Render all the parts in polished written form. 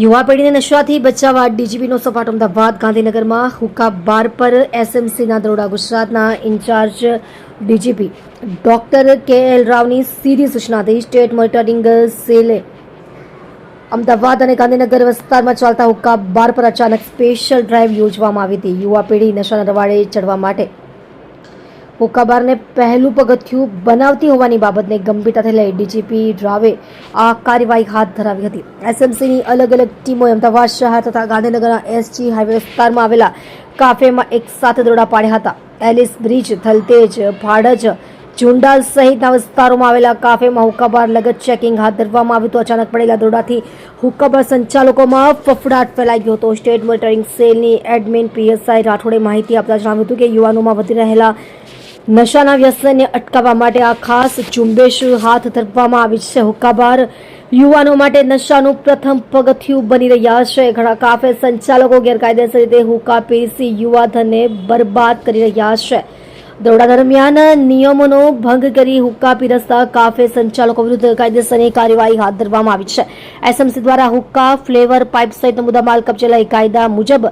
યુવા પેઢીને નશાથી બચાવવા ડીજીપીનો સપાટ અમદાવાદ ગાંધીનગરમાં હુક્કા બાર પર એસએમસીના દરોડા ગુજરાતના ઇન્ચાર્જ ડીજીપી ડોક્ટર કે.એલ. રાવની સીધી સૂચનાથી સ્ટેટ મોનિટરિંગ સેલે અમદાવાદ અને ગાંધીનગર વિસ્તારમાં ચાલતા હુક્કા બાર પર અચાનક સ્પેશિયલ ડ્રાઈવ યોજવામાં આવી હતી। યુવા પેઢી નશાના રવાડે ચડવા માટે હુક્કા બારને પહેલું પગથિયું બનાવતી હોવાની બાબતને ગંભીરતાથી લઈ ડીજીપી રાવે આ કાર્યવાહી હાથ ધરાવી હતી। એસએમસીની અલગ અલગ ટીમોએ અમદાવાદ શહેર તથા ગાંધીનગરના એસજી હાઈવે વિસ્તારમાં આવેલા કાફેમાં એક સાથે દરોડા પાડ્યા હતા। એલિસ બ્રિજ, થલતેજ, ભાડજ, ઝુંડાલ સહિતના વિસ્તારોમાં આવેલા કાફેમાં હુક્કાબાર લગત ચેકિંગ હાથ ધરવામાં આવ્યું હતું। અચાનક પડેલા દરોડાથી હુક્કાબાર સંચાલકોમાં ફફડાટ ફેલાઈ ગયો હતો। સ્ટેટ મોનિટરિંગ સેલની એડમિન પીએસઆઈ રાઠોડે માહિતી આપતા જણાવ્યું હતું કે યુવાનોમાં વધી રહેલા નશાના વ્યસનને અટકાવવા માટે આ ખાસ ઝુંબેશ હાથ ધરવામાં આવી છે। હુક્કાબાર યુવાનો માટે નશાનું પ્રથમ પગથિયું બની રહ્યા છે। ઘણા કાફે સંચાલકો ગેરકાયદેસર રીતે હુક્કા પીરસી યુવાધનને બરબાદ કરી રહ્યા છે। દરોડા દરમિયાન નિયમોનો ભંગ કરી હુક્કા પીરસતા કાફે સંચાલકો વિરુદ્ધ કાયદેસરની કાર્યવાહી હાથ ધરવામાં આવી છે। એસએમસી દ્વારા હુક્કા, ફ્લેવર, પાઇપ સહિતનો મુદ્દામાલ કબજે લઈ કાયદા મુજબ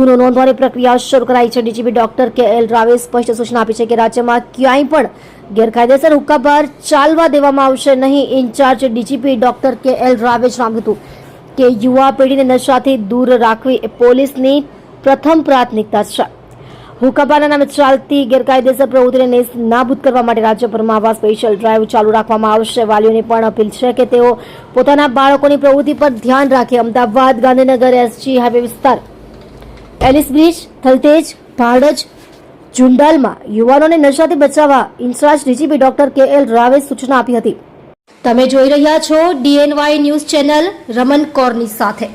ગુનો નોંધવાની પ્રક્રિયા શરૂ કરાઈ છે। DGP doctor K L. રાવે સ્પષ્ટ સૂચના આપી છે કે રાજ્યમાં ક્યાંય પણ ગેરકાયદેસર હુક્કા બાર ચાલવા દેવામાં આવશે નહીં। In charge DGP doctor K L. રાવે જણાવ્યું હતું કે યુવા પેઢીને નશાથી દૂર રાખવી એ પોલીસની પ્રથમ પ્રાથમિકતા છે। હુક્કાબારના નામે ચાલતી ગેરકાયદેસર પ્રવૃત્તિને નાબૂદ કરવા માટે રાજ્યભરમાં આવા સ્પેશિયલ ડ્રાઈવ ચાલુ રાખવામાં આવશે। વાલીઓને પણ અપીલ છે કે તેઓ પોતાના બાળકોની પ્રવૃત્તિ પર ધ્યાન રાખે। અમદાવાદ ગાંધીનગર એસજી હાઈવે વિસ્તાર, એલિસ બ્રિજ, થલતેજ, ભાડજ, ઝુંડાલમાં યુવાનોને નશાથી બચાવવા ઇન્ચાર્જ ડીજીપી ડોક્ટર કે.એલ. રાવે સૂચના આપી હતી। તમે જોઈ રહ્યા છો DNY ન્યૂઝ ચેનલ રમન કૌરની સાથે।